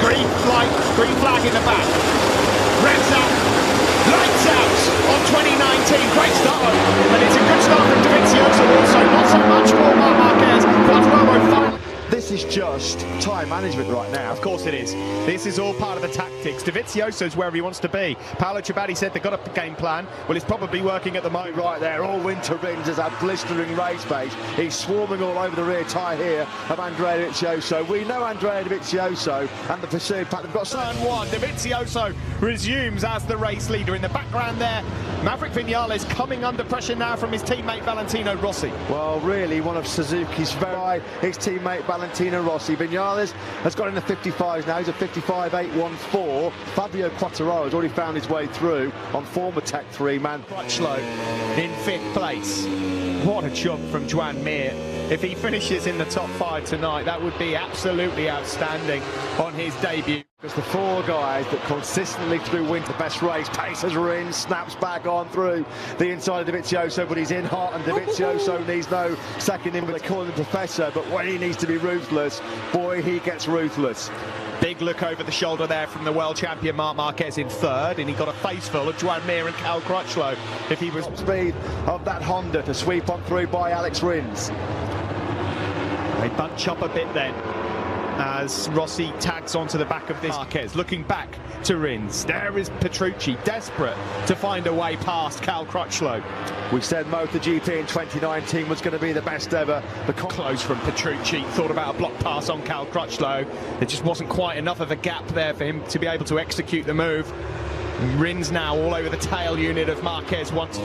Green flag in the back. Revs up, lights out on 2019. Great start, and it's a good start from Dovizioso also. Not so much for Márquez. Quartararo finally. This is just time management right now. Of course it is. This is all part of the tactics. Dovizioso's wherever he wants to be. Paolo Ciabatti said they've got a game plan. Well, it's probably working at the moment. Right there, all winter Rins has had blistering race pace. He's swarming all over the rear tyre here of Andrea Dovizioso. We know Andrea Dovizioso and the pursuit pack. They've got turn one. Dovizioso resumes as the race leader. In the background there, Maverick Viñales coming under pressure now from his teammate Valentino Rossi. Well, really, one of Suzuki's his teammate Valentino Rossi. Viñales has got in the 55s now. He's a 55.814. Fabio Quartararo has already found his way through on former Tech 3 man. Crutchlow in 5th place. What a jump from Joan Mir. If he finishes in the top 5 tonight, that would be absolutely outstanding on his debut. Because the 4 guys that consistently through winter best race pace as Rins snaps back on through the inside of Dovizioso, but he's in hot, and Dovizioso needs no second in. They call him Professor, but when he needs to be ruthless, boy, he gets ruthless. Big look over the shoulder there from the world champion Marc Márquez in 3rd, and he got a face full of Joan Mir and Cal Crutchlow. If he was speed of that Honda to sweep on through by Alex Rins. They bunch up a bit then as Rossi tags onto the back of this. Márquez looking back to Rins. There is Petrucci, desperate to find a way past Cal Crutchlow. We said MotoGP in 2019 was going to be the best ever. The close from Petrucci, thought about a block pass on Cal Crutchlow. There just wasn't quite enough of a gap there for him to be able to execute the move. Rins now all over the tail unit of Márquez once.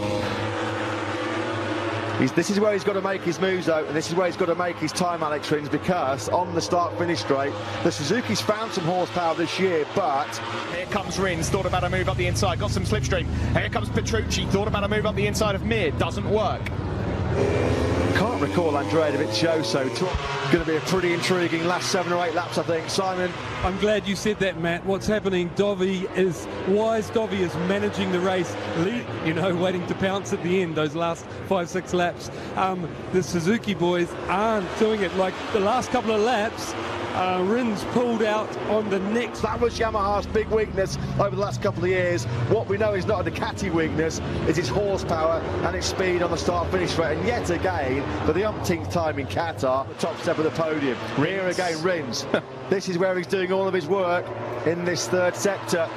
This is where he's got to make his moves though, and this is where he's got to make his time, Alex Rins, because on the start-finish straight, the Suzuki's found some horsepower this year, but... Here comes Rins, thought about a move up the inside, got some slipstream. Here comes Petrucci, thought about a move up the inside of Mir, doesn't work. Can't recall Andrea Dovizioso. Going to be a pretty intriguing last 7 or 8 laps, I think. Simon? I'm glad you said that, Matt. What's happening, Dovi is managing the race, waiting to pounce at the end, those last 5-6 laps. The Suzuki boys aren't doing it like the last couple of laps. Rins pulled out on the next. That was Yamaha's big weakness over the last couple of years. What we know is not a Ducati weakness, is its horsepower and its speed on the start-finish straight. And yet again, for the umpteenth time in Qatar, the top step of the podium. Here again, Rins. This is where he's doing all of his work in this 3rd sector.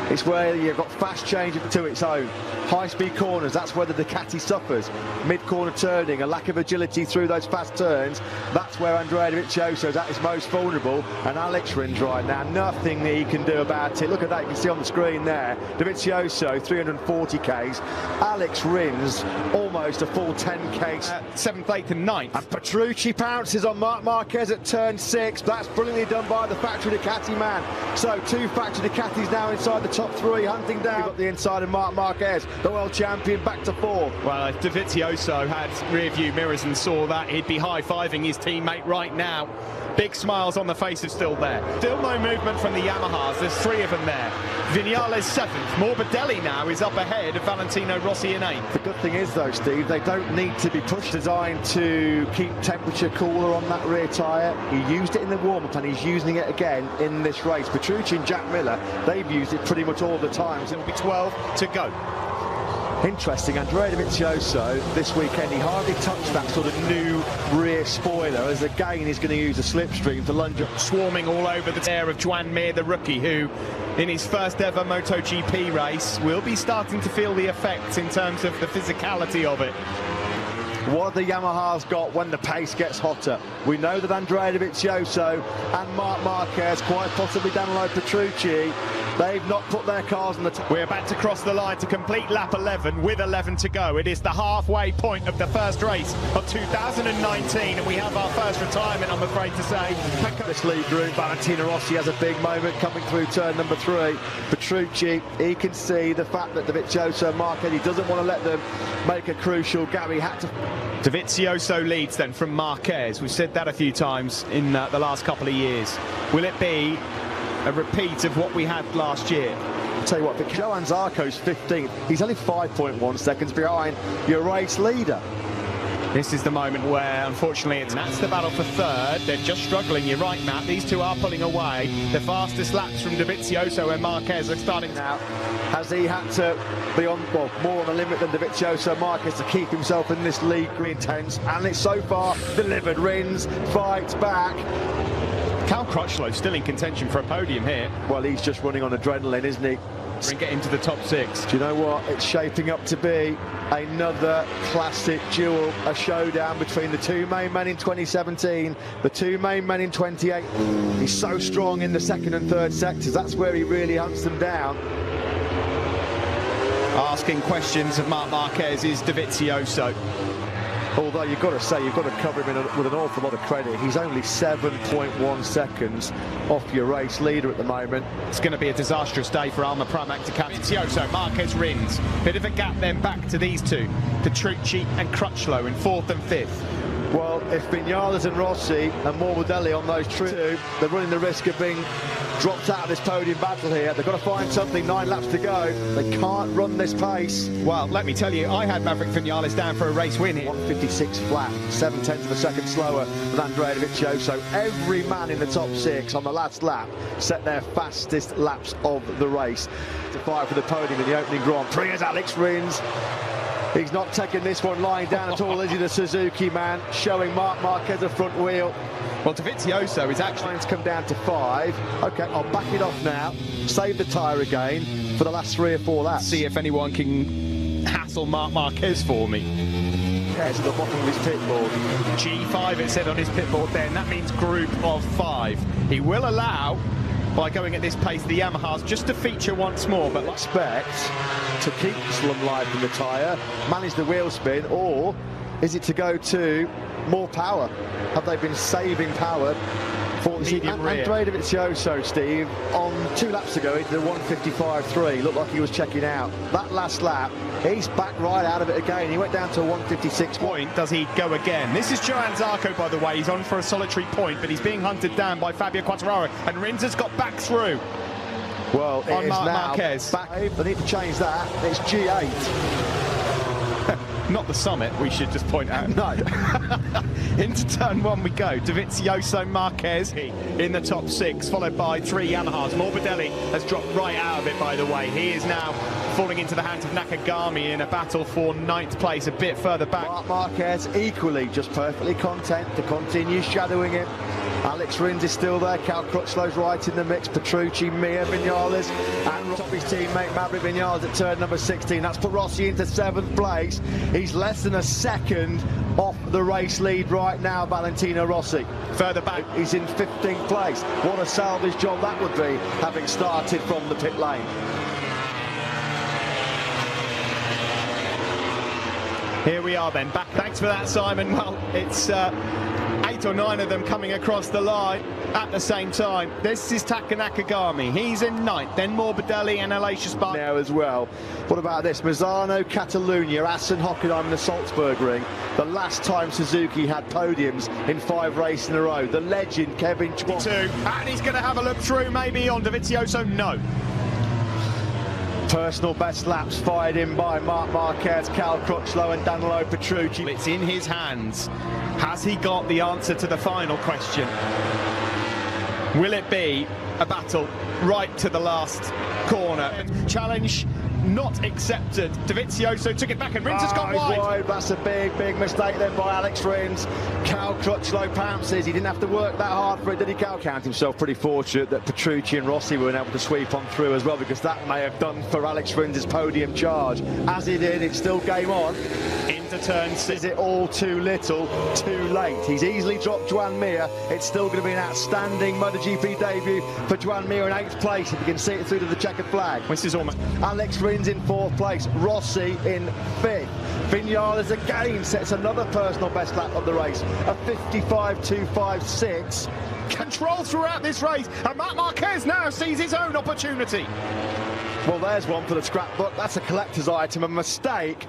It's where you've got fast change to its own. High-speed corners, that's where the Ducati suffers. Mid-corner turning, a lack of agility through those fast turns. That's where Andrea Dovizioso is at his most vulnerable. And Alex Rins right now, nothing that he can do about it. Look at that, you can see on the screen there. Dovizioso, 340 Ks. Alex Rins, almost a full 10 Ks. 7th, 8th and 9th. And Petrucci pounces on Marc Márquez at turn 6. That's brilliantly done by the factory Ducati man. So 2 factory Ducatis now inside the top 3, hunting down. We've got the inside of Marc Márquez, the world champion, back to 4th. Well, if Dovizioso had rear view mirrors and saw that, he'd be high-fiving his teammate right now. Big smiles on the faces still there. Still no movement from the Yamahas. There's 3 of them there. Viñales 7th. Morbidelli now is up ahead of Valentino Rossi in 8th. The good thing is though, Steve, they don't need to be pushed. Designed to keep temperature cooler on that rear tyre. He used it in the warm-up and he's using it again in this race. Petrucci and Jack Miller, they've used it pretty much all the time. So it'll be 12 to go. Interesting, Andrea Dovizioso this weekend, he hardly touched that sort of new rear spoiler, as again he's going to use a slipstream to lunge up. Swarming all over the air of Joan Mir, the rookie, who in his first ever MotoGP race will be starting to feel the effects in terms of the physicality of it. What the Yamaha's got when the pace gets hotter. We know that Andrea Dovizioso and Marc Márquez, quite possibly down below Petrucci, they've not put their cars on the top. We're about to cross the line to complete lap 11 with 11 to go. It is the halfway point of the first race of 2019, and we have our first retirement, I'm afraid to say. This lead group, Valentino Rossi has a big moment coming through turn number 3. Petrucci, he can see the fact that Dovizioso and Márquez, he doesn't want to let them make a crucial gap. He had to... Dovizioso leads then from Márquez. We've said that a few times in the last couple of years. Will it be a repeat of what we had last year? I'll tell you what, Johan Zarco's 15th. He's only 5.1 seconds behind your race leader. This is the moment where, unfortunately, that's the battle for third. They're just struggling. You're right, Matt. These two are pulling away. The fastest laps from Dovizioso and Márquez are starting now. Has he had to be on, well, more on the limit than Dovizioso Márquez to keep himself in this league intense? And it's so far delivered. Rins fights back. Cal Crutchlow still in contention for a podium here. Well, he's just running on adrenaline, isn't he? And get into the top six. Do you know what? It's shaping up to be another classic duel, a showdown between the two main men in 2017, the two main men in 28. He's so strong in the second and third sectors. That's where he really hunts them down. Asking questions of Marc Márquez is Dovizioso. Although you've got to say, you've got to cover him with an awful lot of credit. He's only 7.1 seconds off your race leader at the moment. It's going to be a disastrous day for Alma Pramac Ducati. Dovizioso, Márquez, Rins. Bit of a gap then back to these two. Petrucci and Crutchlow in fourth and fifth. Well, if Viñales and Rossi and Morbidelli on those two, they're running the risk of being dropped out of this podium battle here. They've got to find something, 9 laps to go. They can't run this pace. Well, let me tell you, I had Maverick Viñales down for a race win here. 156 flat, 7/10 of a second slower than Andrea Dovizioso. Every man in the top 6 on the last lap set their fastest laps of the race to fight for the podium in the opening Grand Prix. As Alex Rins, he's not taking this one lying down at all, is he, the Suzuki man, showing Marc Márquez a front wheel. Well, Dovizioso is actually trying to come down to 5. Okay, I'll back it off now. Save the tyre again for the last 3 or 4 laps. See if anyone can hassle Marc Márquez for me. Here's at the bottom of his pit board. G5 it said on his pit board then. That means group of 5. He will allow, by going at this pace, the Yamahas just to feature once more, but expect to keep slum life in the tyre, manage the wheel spin, or is it to go to more power? Have they been saving power for the Andrea Dovizioso, Steve, on 2 laps ago, he did a 155.3, looked like he was checking out. That last lap, he's back right out of it again. He went down to a 156 point. Does he go again? This is Johan Zarco, by the way. He's on for a solitary point, but he's being hunted down by Fabio Quartararo, and Rins has got back through. Well, on Marc Márquez. They need to change that. It's G8. Not the summit, we should just point out. No. Into turn 1 we go. Dovizioso, Márquez in the top 6, followed by 3 Yamahas. Morbidelli has dropped right out of it, by the way. He is now falling into the hands of Nakagami in a battle for 9th place, a bit further back. Marc Márquez equally just perfectly content to continue shadowing him. Alex Rins is still there. Cal Crutchlow's right in the mix. Petrucci, Mir, Viñales, and his teammate Maverick Viñales at turn number 16. That's put Rossi into 7th place. He's less than a second off the race lead right now, Valentino Rossi. Further back, he's in 15th place. What a salvage job that would be, having started from the pit lane. Here we are then, back. Thanks for that, Simon. Well, it's 8 or 9 of them coming across the line at the same time. This is Taka Nakagami. He's in 9th. Then Morbidelli and Aleix Espargaró now as well. What about this? Misano, Catalunya, Assen, Hockenheim and the Salzburg Ring. The last time Suzuki had podiums in 5 races in a row. The legend Kevin Schwab. And he's going to have a look through maybe on Dovizioso. No. Personal best laps fired in by Marc Márquez, Cal Crutchlow and Danilo Petrucci. It's in his hands. Has he got the answer to the final question? Will it be a battle right to the last corner? Challenge not accepted. Dovizioso took it back and Rins has gone wide. That's a big mistake then by Alex Rins. Cal Crutchlow pounces. He didn't have to work that hard for it, did he, Cal? Count himself pretty fortunate that Petrucci and Rossi weren't able to sweep on through as well, because that may have done for Alex Rins' podium charge. As he did, it's still game on. Into turn 6. Is it all too little, too late? He's easily dropped Joan Mir. It's still going to be an outstanding MotoGP debut for Joan Mir in 8th place, if you can see it through to the checkered flag. This is almost Alex Rins in 4th place, Rossi in 5th. Viñales again sets another personal best lap of the race, a 55.256. Control throughout this race, and Marc Márquez now sees his own opportunity. Well, there's one for the scrapbook. That's a collector's item, a mistake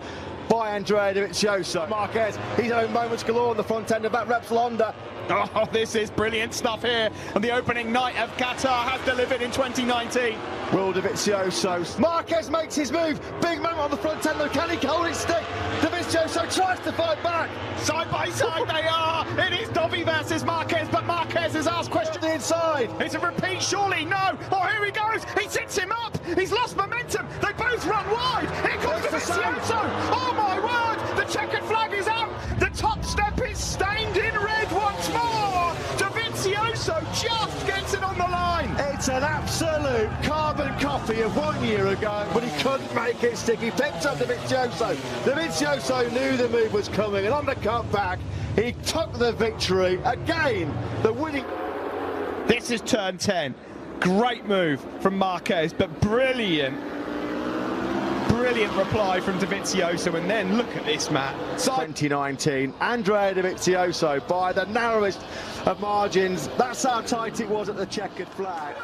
by Andrea Dovizioso. Márquez, he's having moments galore on the front end of that Repsol Honda. Oh, this is brilliant stuff here. And the opening night of Qatar has delivered in 2019. Will Dovizioso. Marquez makes his move. Big moment on the front end. Can he hold his stick? Dovizioso tries to fight back. Side by side they are. It is Dovi versus Marquez, but Marquez has asked questions. The inside. It's a repeat, surely. No. Oh, here he goes. He sits him up. He's lost momentum. They both run wide. Here comes Dovizioso. Oh, my word. The checkered flag is out. The top step is stained in red once more. Dovizioso just gets it on the line. It's an absolute carbon copy of 1 year ago, but he couldn't make it stick. He picked up Dovizioso. Dovizioso knew the move was coming, and on the cutback, he took the victory. Again, the winning. This is turn 10. Great move from Marquez, but brilliant reply from Dovizioso. And then look at this, Matt. 2019, Andrea Dovizioso by the narrowest of margins. That's how tight it was at the checkered flag.